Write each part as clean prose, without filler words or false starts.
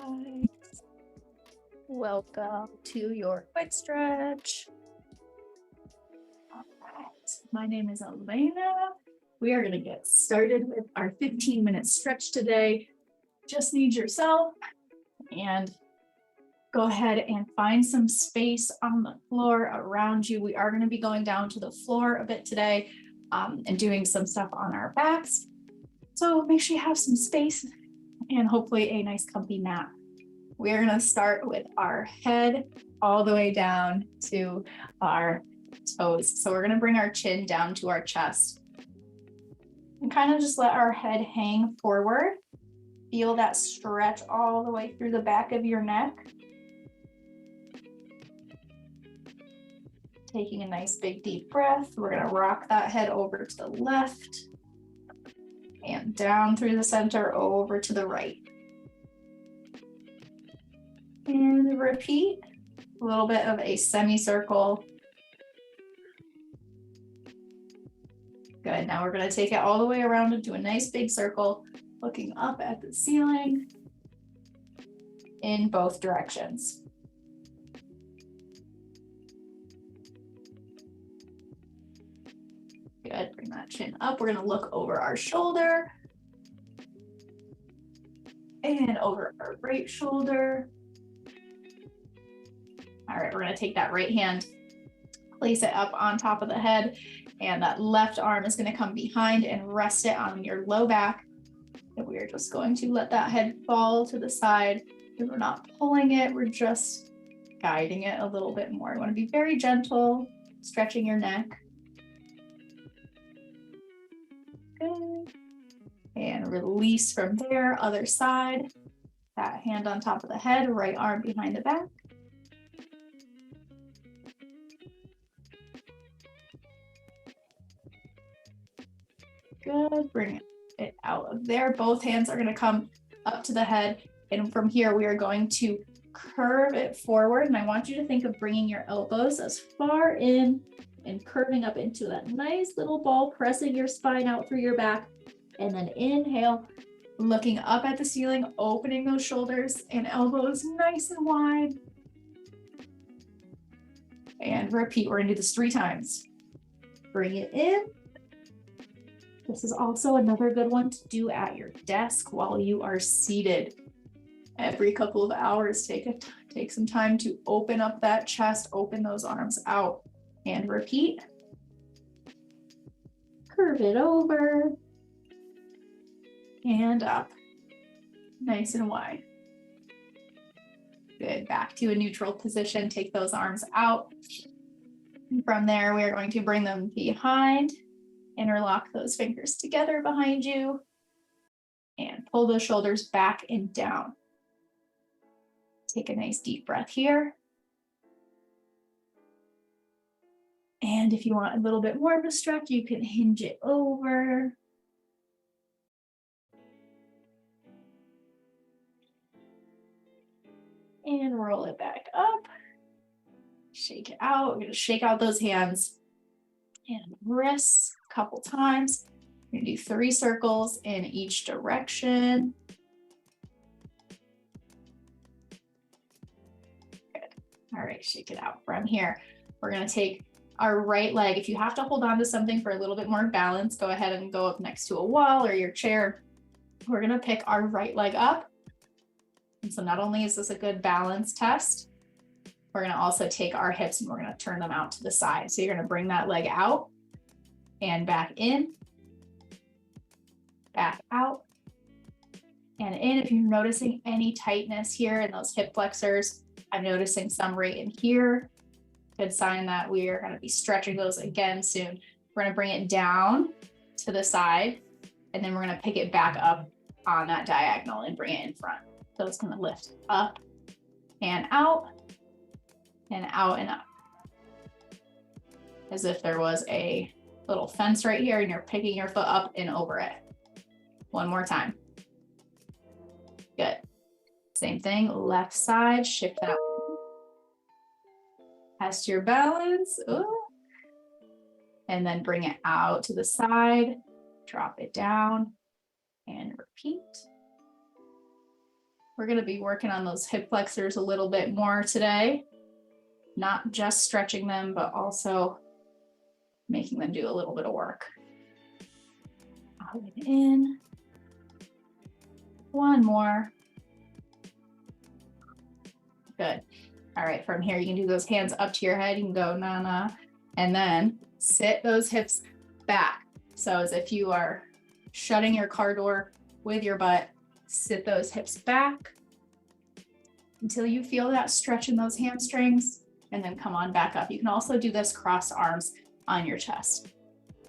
guys. Welcome to your quick stretch. All right, my name is Elena. We are going to get started with our 15-minute stretch today. Just need yourself and go ahead and find some space on the floor around you. We are going to be going down to the floor a bit today and doing some stuff on our backs. So make sure you have some space and hopefully a nice comfy mat. We're going to start with our head all the way down to our toes. So we're going to bring our chin down to our chest and kind of just let our head hang forward. Feel that stretch all the way through the back of your neck. Taking a nice big deep breath. We're going to rock that head over to the left and down through the center over to the right. And repeat a little bit of a semicircle. Good. Now we're going to take it all the way around into a nice big circle, looking up at the ceiling in both directions. Good. Bring that chin up. We're going to look over our shoulder and over our right shoulder. All right, we're going to take that right hand, place it up on top of the head, and that left arm is going to come behind and rest it on your low back. And we are just going to let that head fall to the side. We're not pulling it, we're just guiding it a little bit more. You want to be very gentle, stretching your neck. Good. And release from there, other side. That hand on top of the head, right arm behind the back. Good, bring it out of there. Both hands are going to come up to the head. And from here, we are going to curve it forward. And I want you to think of bringing your elbows as far in and curving up into that nice little ball, pressing your spine out through your back. And then inhale, looking up at the ceiling, opening those shoulders and elbows nice and wide. And repeat. We're going to do this 3 times. Bring it in. This is also another good one to do at your desk while you are seated. Every couple of hours, take some time to open up that chest, open those arms out, and repeat. Curve it over and up, nice and wide. Good, back to a neutral position. Take those arms out. And from there, we are going to bring them behind. Interlock those fingers together behind you and pull those shoulders back and down. Take a nice deep breath here. And if you want a little bit more of a stretch, you can hinge it over. And roll it back up. Shake it out. We're going to shake out those hands and wrists a couple times. We're going to do 3 circles in each direction. Good. All right, shake it out. From here, we're going to take our right leg. If you have to hold on to something for a little bit more balance, go ahead and go up next to a wall or your chair. We're going to pick our right leg up. And so not only is this a good balance test, we're going to also take our hips and we're going to turn them out to the side. So you're going to bring that leg out and back in, back out, and in. If you're noticing any tightness here in those hip flexors, I'm noticing some right in here. Good sign that we are going to be stretching those again soon. We're going to bring it down to the side, and then we're going to pick it back up on that diagonal and bring it in front. So it's going to lift up and out and out and up. As if there was a little fence right here and you're picking your foot up and over it. One more time. Good. Same thing, left side, shift that. Test your balance. Ooh. And then bring it out to the side, drop it down and repeat. We're going to be working on those hip flexors a little bit more today. Not just stretching them, but also making them do a little bit of work. Out and in. One more. Good. All right, from here, you can do those hands up to your head. You can go na-na, and then sit those hips back. So as if you are shutting your car door with your butt, sit those hips back until you feel that stretch in those hamstrings, and then come on back up. You can also do this cross arms on your chest.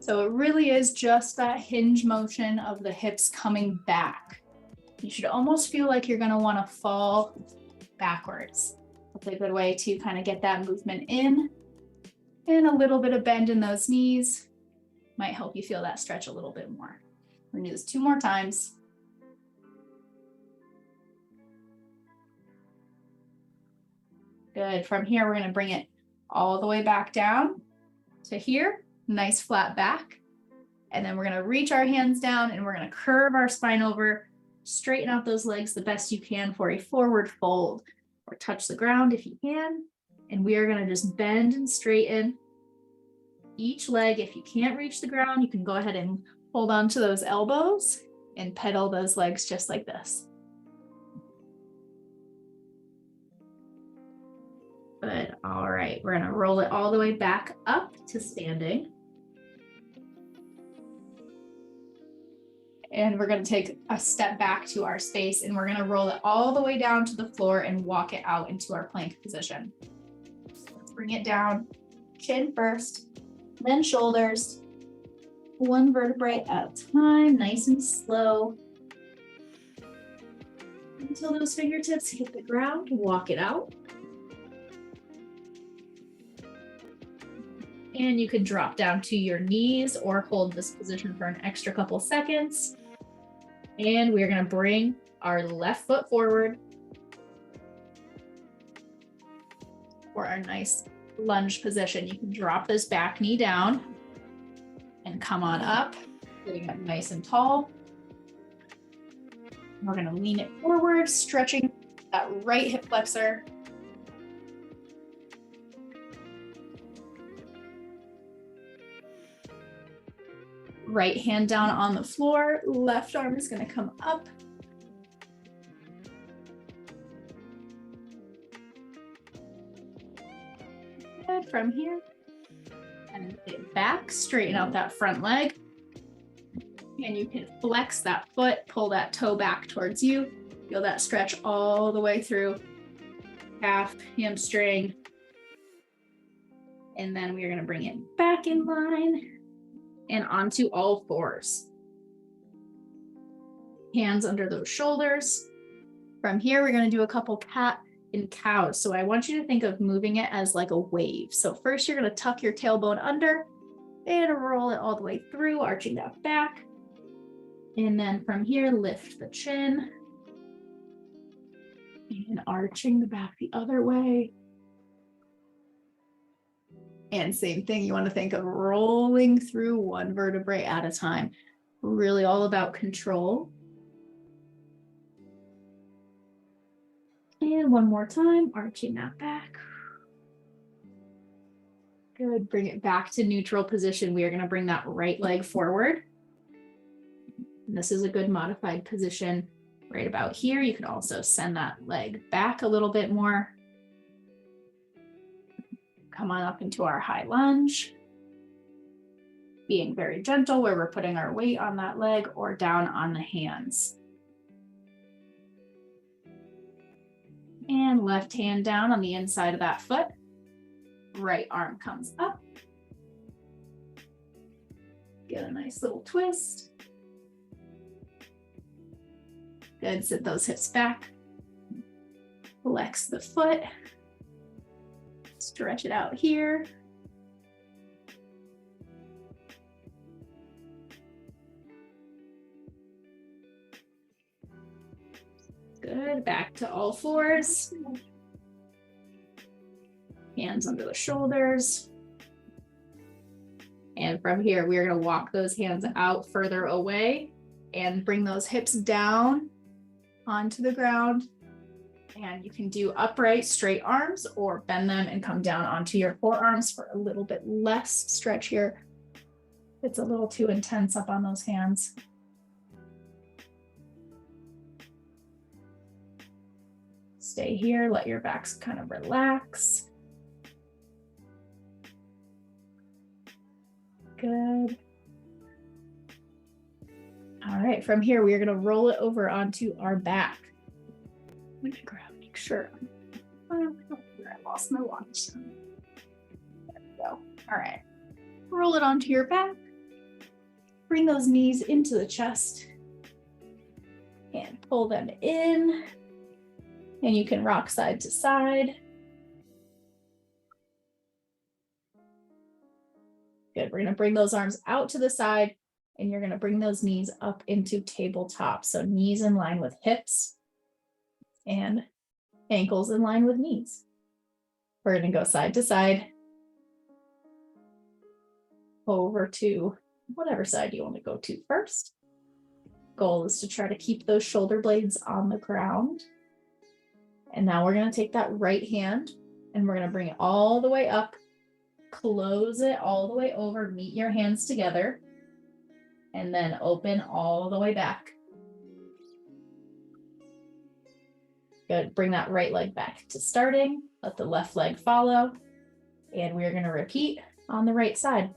So it really is just that hinge motion of the hips coming back. You should almost feel like you're gonna wanna fall backwards. That's a good way to kind of get that movement in, and a little bit of bend in those knees might help you feel that stretch a little bit more. We're gonna do this 2 more times. Good. From here, we're gonna bring it all the way back down to here, nice flat back. And then we're gonna reach our hands down and we're gonna curve our spine over, straighten out those legs the best you can for a forward fold, or touch the ground if you can. And we are gonna just bend and straighten each leg. If you can't reach the ground, you can go ahead and hold on to those elbows and pedal those legs just like this. Good. All right, we're gonna roll it all the way back up to standing. And we're gonna take a step back to our space, and we're gonna roll it all the way down to the floor and walk it out into our plank position. Let's bring it down, chin first, then shoulders, 1 vertebrae at a time, nice and slow. Until those fingertips hit the ground, walk it out. And you could drop down to your knees or hold this position for an extra couple seconds. And we're gonna bring our left foot forward for our nice lunge position. You can drop this back knee down and come on up, getting up nice and tall. We're gonna lean it forward, stretching that right hip flexor. Right hand down on the floor, left arm is gonna come up. Good, from here. And get back, straighten out that front leg. And you can flex that foot, pull that toe back towards you. Feel that stretch all the way through calf, hamstring. And then we are gonna bring it back in line and onto all fours. Hands under those shoulders. From here, we're gonna do a couple cat and cows. So I want you to think of moving it as like a wave. So first you're gonna tuck your tailbone under and roll it all the way through, arching that back. And then from here, lift the chin and arching the back the other way. And same thing, you want to think of rolling through 1 vertebrae at a time. Really all about control. And one more time, arching that back. Good, bring it back to neutral position. We are going to bring that right leg forward. And this is a good modified position right about here. You can also send that leg back a little bit more. Come on up into our high lunge. Being very gentle where we're putting our weight on that leg or down on the hands. And left hand down on the inside of that foot. Right arm comes up. Get a nice little twist. Good, sit those hips back. Flex the foot. Stretch it out here. Good, back to all fours. Hands under the shoulders. And from here, we're gonna walk those hands out further away and bring those hips down onto the ground. And you can do upright, straight arms or bend them and come down onto your forearms for a little bit less stretch here. It's a little too intense up on those hands. Stay here, let your backs kind of relax. Good. All right, from here, we are going to roll it over onto our back. I'm going to grab, make sure. I lost my watch. There we go. All right. Roll it onto your back. Bring those knees into the chest and pull them in. And you can rock side to side. Good. We're going to bring those arms out to the side and you're going to bring those knees up into tabletop. So knees in line with hips and ankles in line with knees. We're going to go side to side over to whatever side you want to go to first. Goal is to try to keep those shoulder blades on the ground. And now we're going to take that right hand and we're going to bring it all the way up, close it all the way over, meet your hands together, and then open all the way back. Good. Bring that right leg back to starting. Let the left leg follow. And we're going to repeat on the right side.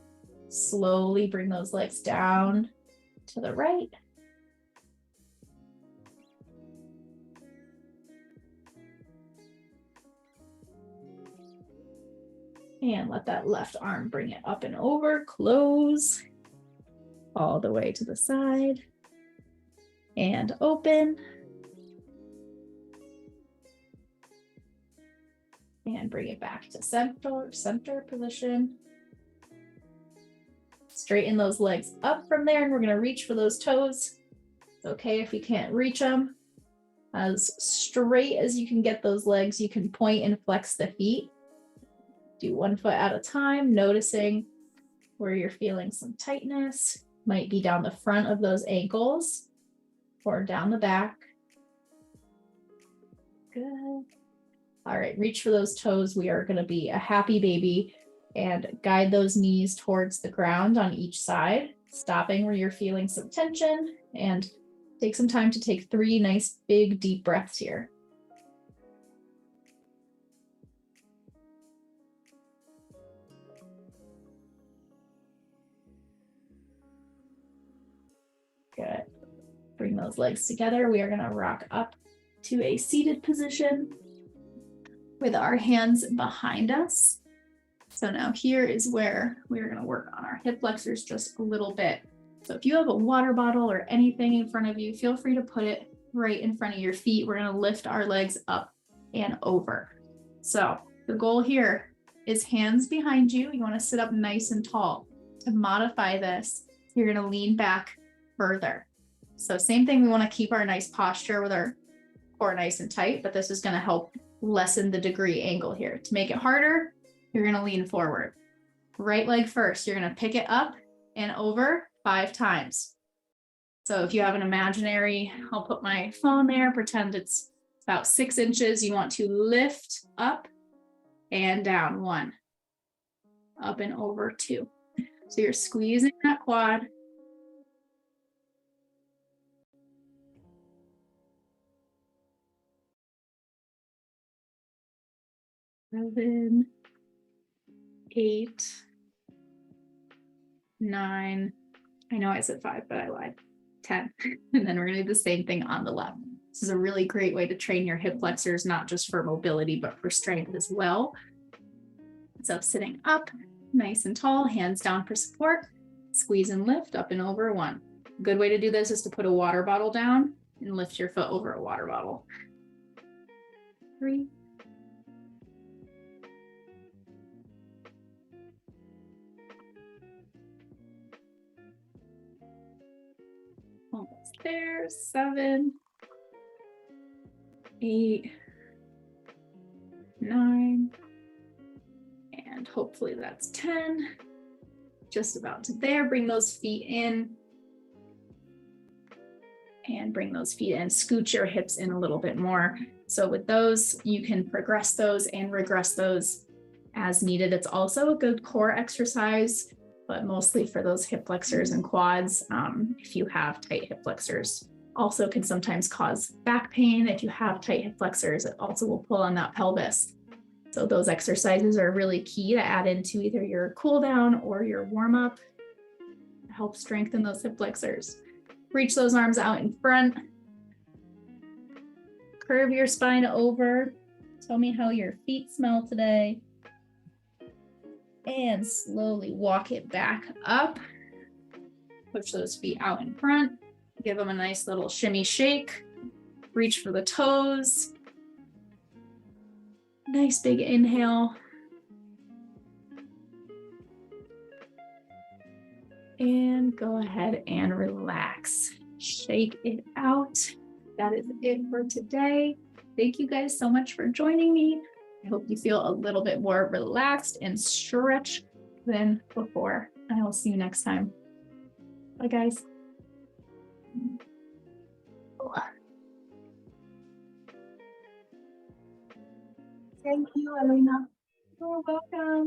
Slowly bring those legs down to the right. And let that left arm bring it up and over, close all the way to the side and open. And bring it back to center position. Straighten those legs up from there and we're going to reach for those toes. It's okay if you can't reach them. As straight as you can get those legs, you can point and flex the feet. Do one foot at a time, noticing where you're feeling some tightness. Might be down the front of those ankles or down the back. Good. All right, reach for those toes. We are going to be a happy baby and guide those knees towards the ground on each side, stopping where you're feeling some tension, and take some time to take 3 nice big deep breaths here. Good. Bring those legs together. We are going to rock up to a seated position with our hands behind us. So now here is where we're going to work on our hip flexors just a little bit. So if you have a water bottle or anything in front of you, feel free to put it right in front of your feet. We're going to lift our legs up and over. So the goal here is hands behind you. You want to sit up nice and tall. To modify this, you're going to lean back further. So same thing, we want to keep our nice posture with our core nice and tight, but this is going to help lessen the degree angle here. To make it harder, you're going to lean forward. Right leg first, you're going to pick it up and over 5 times. So if you have an imaginary, I'll put my phone there, pretend it's about 6 inches. You want to lift up and down. 1, up and over 2. So you're squeezing that quad. Seven, 8, 9. I know I said 5, but I lied. 10. And then we're going to do the same thing on the left. This is a really great way to train your hip flexors, not just for mobility, but for strength as well. So sitting up, nice and tall, hands down for support, squeeze and lift up and over. 1. A good way to do this is to put a water bottle down and lift your foot over a water bottle. 3. Almost there. 7, 8, 9, and hopefully that's 10. Just about to there. Bring those feet in and bring those feet in. Scoot your hips in a little bit more. So with those, you can progress those and regress those as needed. It's also a good core exercise, but mostly for those hip flexors and quads. If you have tight hip flexors, also can sometimes cause back pain. If you have tight hip flexors, it also will pull on that pelvis. So those exercises are really key to add into either your cool down or your warm up to help strengthen those hip flexors. Reach those arms out in front. Curve your spine over. Tell me how your feet smell today. And slowly walk it back up. Push those feet out in front. Give them a nice little shimmy shake. Reach for the toes. Nice big inhale. And go ahead and relax. Shake it out. That is it for today. Thank you guys so much for joining me. I hope you feel a little bit more relaxed and stretched than before. I will see you next time. Bye, guys. Thank you, Elena. You're welcome.